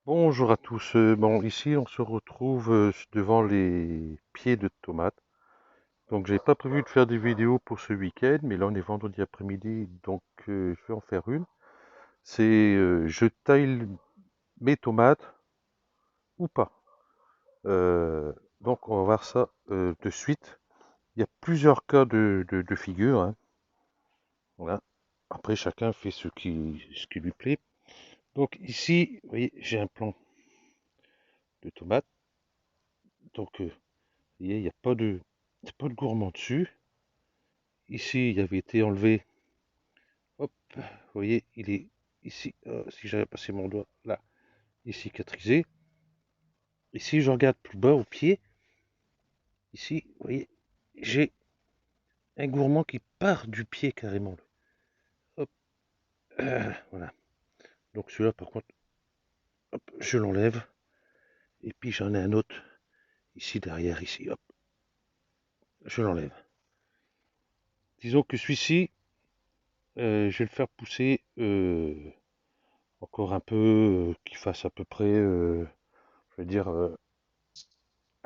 Bonjour à tous. Bon, ici on se retrouve devant les pieds de tomates. Donc j'avais pas prévu de faire des vidéos pour ce week-end, mais là on est vendredi après-midi, donc je vais en faire une. C'est je taille mes tomates ou pas. Euh, donc on va voir ça de suite. Il y a plusieurs cas de figure, hein. Voilà. Après chacun fait ce qui lui plaît. Donc ici, vous voyez, j'ai un plan de tomates. Donc vous voyez, il y a pas de gourmand dessus. Ici, il avait été enlevé. Hop, vous voyez, il est ici. Si j'avais passé mon doigt là, il est cicatrisé. Ici, je regarde plus bas au pied. Ici, vous voyez, j'ai un gourmand qui part du pied carrément. Hop, voilà. Donc celui-là, par contre, hop, je l'enlève. Et puis j'en ai un autre ici derrière, ici. Hop, je l'enlève. Disons que celui-ci, je vais le faire pousser encore un peu, qu'il fasse à peu près, je vais dire,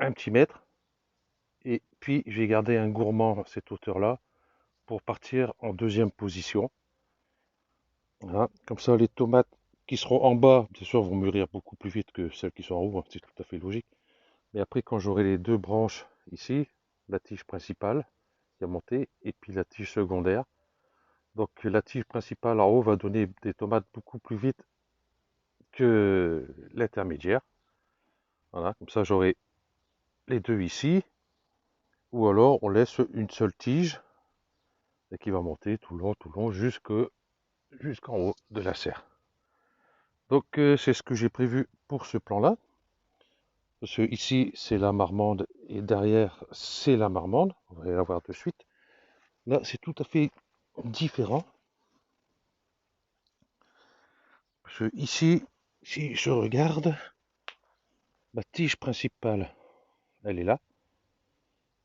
1 petit mètre. Et puis, j'ai gardé un gourmand à cette hauteur-là pour partir en deuxième position. Voilà. Comme ça, les tomates qui seront en bas, bien sûr, vont mûrir beaucoup plus vite que celles qui sont en haut, hein, c'est tout à fait logique. Mais après, quand j'aurai les deux branches ici, la tige principale qui a monté, et puis la tige secondaire. Donc la tige principale en haut va donner des tomates beaucoup plus vite que l'intermédiaire. Voilà, comme ça j'aurai les deux ici. Ou alors on laisse une seule tige et qui va monter tout le long, jusqu'en haut de la serre. Donc c'est ce que j'ai prévu pour ce plan-là. Parce que ici c'est la marmande et derrière c'est la marmande. On va la voir de suite. Là c'est tout à fait différent. Parce que ici, si je regarde, ma tige principale, elle est là.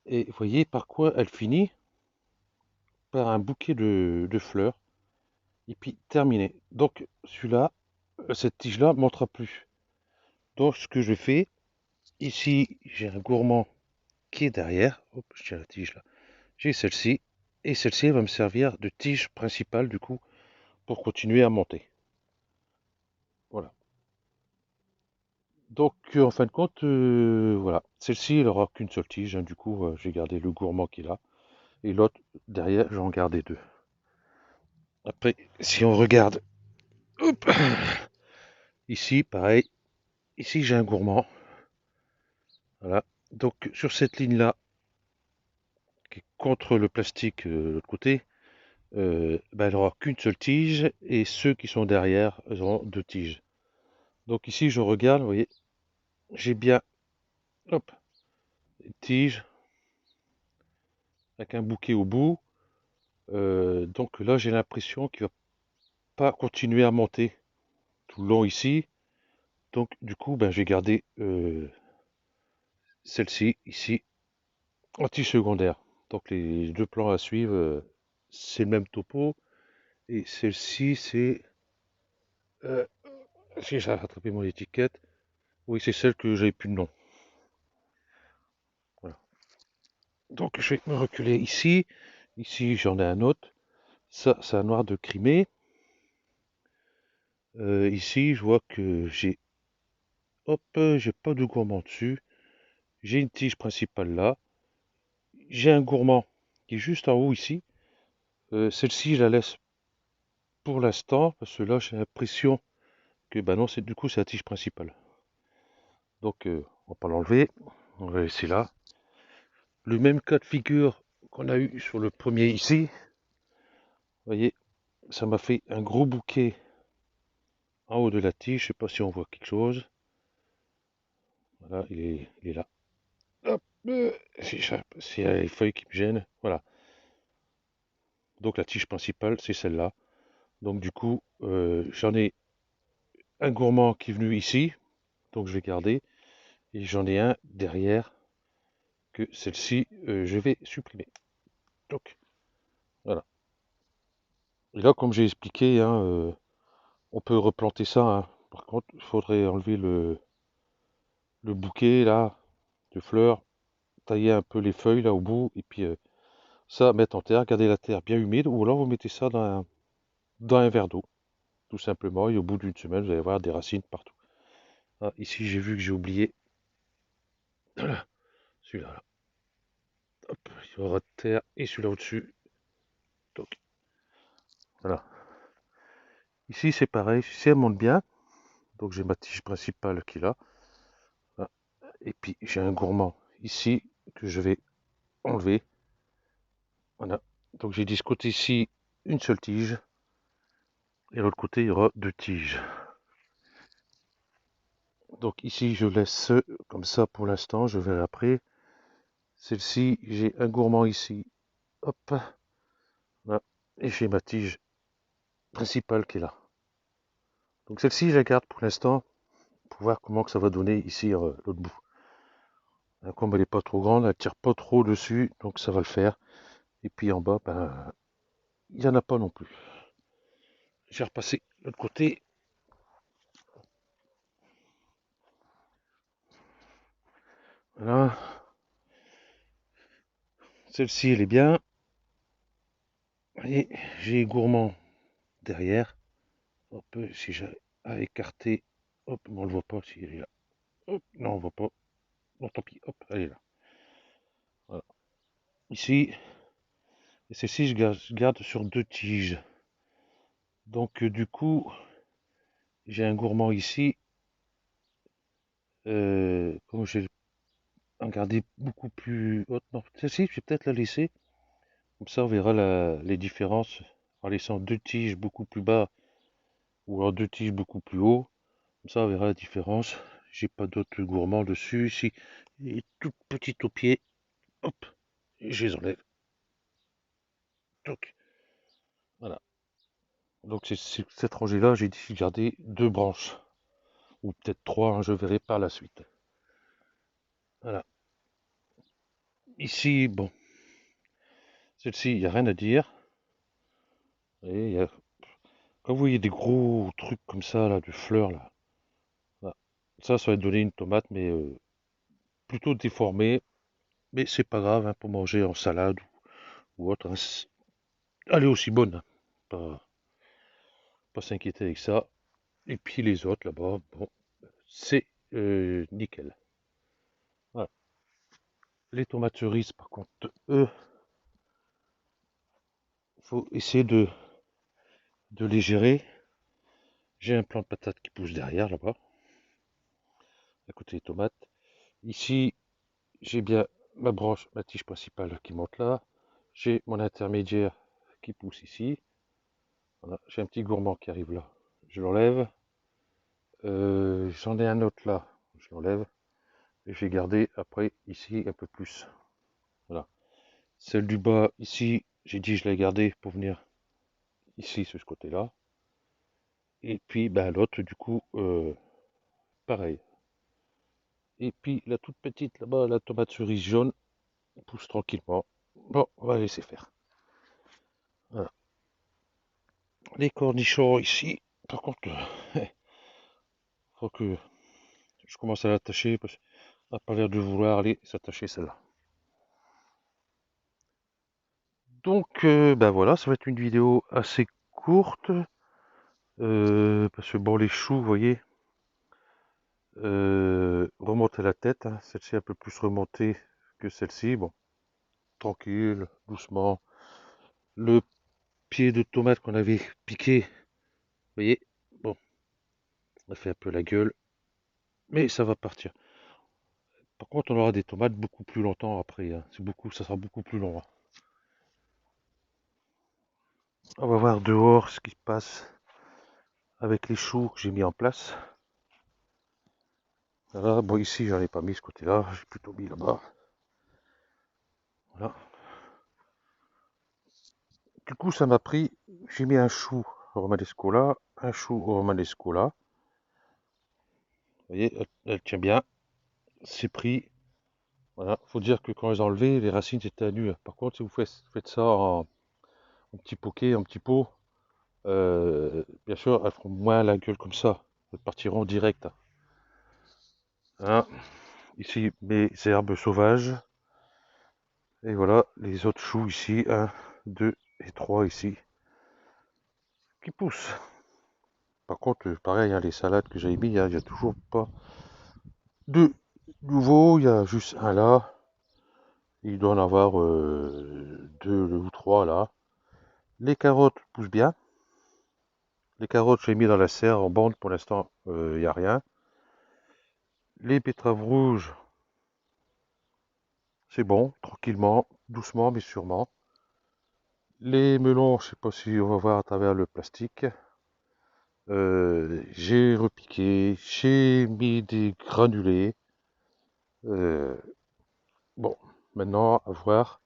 Et vous voyez par quoi elle finit? Par un bouquet de fleurs. Et puis terminé. Donc celui-là, cette tige-là ne montera plus. Donc ce que je fais, ici j'ai un gourmand qui est derrière. Hop, je tiens la tige là. J'ai celle-ci. Et celle-ci va me servir de tige principale du coup pour continuer à monter. Voilà. Donc en fin de compte, voilà. Celle-ci, elle aura qu'une seule tige, hein. Du coup, j'ai gardé le gourmand qui est là. Et l'autre, derrière, j'en gardais deux. Après, si on regarde, hop, ici, pareil. Ici, j'ai un gourmand. Voilà. Donc sur cette ligne-là, qui est contre le plastique de l'autre côté, ben, elle n'aura qu'une seule tige. Et ceux qui sont derrière, elles auront deux tiges. Donc ici, je regarde, vous voyez, j'ai bien, hop, une tige avec un bouquet au bout. Donc là, j'ai l'impression qu'il va pas continuer à monter tout le long ici. Donc du coup, ben, j'ai gardé celle-ci ici en tige secondaire. Donc les deux plans à suivre, c'est le même topo. Et celle-ci, c'est... euh, si j'ai rattrapé mon étiquette, oui, c'est celle que j'avais plus de nom. Voilà. Donc je vais me reculer ici. Ici, j'en ai un autre. Ça, c'est un noir de Crimée. Ici, je vois que j'ai... Hop, j'ai pas de gourmand dessus. J'ai une tige principale là. J'ai un gourmand qui est juste en haut ici. Celle-ci, je la laisse pour l'instant, parce que là, j'ai l'impression que, bah non, du coup, c'est la tige principale. Donc, on va pas l'enlever. On va laisser là. Le même cas de figure qu'on a eu sur le premier ici. Vous voyez, ça m'a fait un gros bouquet en haut de la tige. Je sais pas si on voit quelque chose. Voilà, il est là. Hop, c'est les feuilles qui me gênent. Voilà. Donc la tige principale, c'est celle-là. Donc du coup, j'en ai un gourmand qui est venu ici. Donc je vais garder. Et j'en ai un derrière que celle-ci, je vais supprimer. Donc voilà. Et là, comme j'ai expliqué, hein, on peut replanter ça, hein. Par contre, il faudrait enlever le bouquet là de fleurs, tailler un peu les feuilles là au bout, et puis ça mettre en terre, garder la terre bien humide, ou alors vous mettez ça dans un verre d'eau, tout simplement, et au bout d'une semaine, vous allez voir des racines partout. Ah, ici, j'ai vu que j'ai oublié celui-là. Là. Hop, il y aura de terre, et celui-là au-dessus. Donc, voilà. Ici, c'est pareil, si elle monte bien, donc j'ai ma tige principale qui est là. Voilà. Et puis, j'ai un gourmand ici que je vais enlever. Voilà. Donc, j'ai dit ce côté-ci, une seule tige, et l'autre côté, il y aura deux tiges. Donc ici, je laisse comme ça pour l'instant, je verrai après. Celle-ci, j'ai un gourmand ici. Hop, là. Et j'ai ma tige principale qui est là. Donc celle-ci, je la garde pour l'instant pour voir comment que ça va donner ici l'autre bout. Comme elle n'est pas trop grande, elle tire pas trop dessus, donc ça va le faire. Et puis en bas, ben, il n'y en a pas non plus. J'ai repassé de l'autre côté. Voilà. Celle-ci, elle est bien. Et j'ai gourmand derrière. Hop, si j'ai à écarter, hop, mais on le voit pas s'il est là. Hop, non, on voit pas. Bon, tant pis, hop, elle est là. Voilà. Ici, et celle-ci, je garde sur deux tiges. Donc, du coup, j'ai un gourmand ici. Comme j'ai regardé beaucoup plus haute. Non, celle-ci, je vais peut-être la laisser. Comme ça, on verra les différences en laissant deux tiges beaucoup plus bas ou alors deux tiges beaucoup plus haut. Comme ça, on verra la différence. J'ai pas d'autres gourmands dessus. Ici, il est tout petit au pied. Hop, et je les enlève. Donc, voilà. Donc, cette rangée-là, j'ai décidé de garder deux branches. Ou peut-être trois, hein, je verrai par la suite. Voilà. Ici, bon, celle-ci, il n'y a rien à dire. Et quand vous voyez des gros trucs comme ça, là, de fleurs, là, voilà. Ça va donner une tomate, mais plutôt déformée. Mais c'est pas grave, hein, pour manger en salade ou autre. Hein. Elle est aussi bonne. Hein. Pas s'inquiéter avec ça. Et puis les autres, là-bas, bon, c'est nickel. Voilà. Les tomates cerises, par contre, eux, faut essayer de les gérer. J'ai un plant de patates qui pousse derrière, là-bas, à côté des tomates. Ici, j'ai bien ma branche, ma tige principale qui monte là. J'ai mon intermédiaire qui pousse ici. Voilà. J'ai un petit gourmand qui arrive là. Je l'enlève. J'en ai un autre là. Je l'enlève. Et j'ai gardé après ici un peu plus. Voilà. Celle du bas ici, j'ai dit je l'ai gardée pour venir ici sur ce côté-là. Et puis ben, l'autre du coup, pareil. Et puis la toute petite là-bas, la tomate cerise jaune, pousse tranquillement. Bon, on va la laisser faire. Voilà. Les cornichons ici, par contre, faut que je commence à l'attacher parce qu'elle n'a pas l'air de vouloir aller s'attacher celle-là. Donc, ben voilà, ça va être une vidéo assez courte parce que bon, les choux, vous voyez, remonter la tête, hein. Celle-ci un peu plus remontée que celle-ci. Bon, tranquille, doucement. Le pied de tomate qu'on avait piqué, vous voyez, bon, on a fait un peu la gueule, mais ça va partir. Par contre, on aura des tomates beaucoup plus longtemps après. Hein. Ça sera beaucoup plus long. Hein. On va voir dehors ce qui se passe avec les choux que j'ai mis en place. Voilà, bon ici j'en ai pas mis ce côté-là, j'ai plutôt mis là-bas. Voilà. Du coup ça m'a pris, j'ai mis un chou romanesco là, un chou romanesco là. Vous voyez, elle tient bien. C'est pris. Voilà. Faut dire que quand ils ont enlevé, les racines étaient à nu. Par contre, si vous faites ça en petit poquet, en petit pot, bien sûr, elles feront moins la gueule comme ça. Elles partiront direct. Hein. Ici, mes herbes sauvages. Et voilà, les autres choux ici, 1, 2 et 3 ici, qui poussent. Par contre, pareil, hein, les salades que j'avais mis, hein, il n'y a toujours pas de nouveau. Il y a juste un là. Il doit en avoir 2 ou 3 là. Les carottes poussent bien. Les carottes, j'ai mis dans la serre en bande pour l'instant, il n'y a rien. Les betteraves rouges, c'est bon, tranquillement, doucement mais sûrement. Les melons, je sais pas si on va voir à travers le plastique. J'ai repiqué, j'ai mis des granulés. Euh, bon, maintenant, à voir.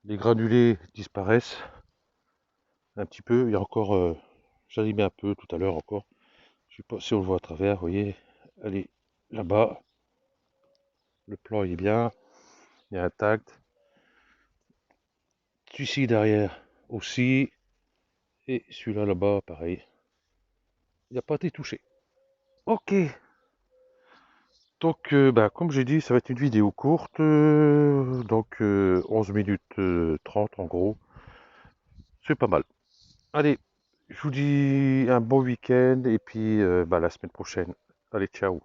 Les granulés disparaissent un petit peu. Il y a encore, j'en ai mis un peu tout à l'heure encore. Je sais pas si on le voit à travers, vous voyez. Allez, là-bas, le plan il est bien, il est intact. Celui-ci derrière aussi. Et celui-là là-bas, pareil. Il n'a pas été touché. Ok. Donc, bah, comme j'ai dit, ça va être une vidéo courte. Donc, 11 minutes 30 en gros. C'est pas mal. Allez, je vous dis un bon week-end et puis bah, la semaine prochaine. Allez, ciao.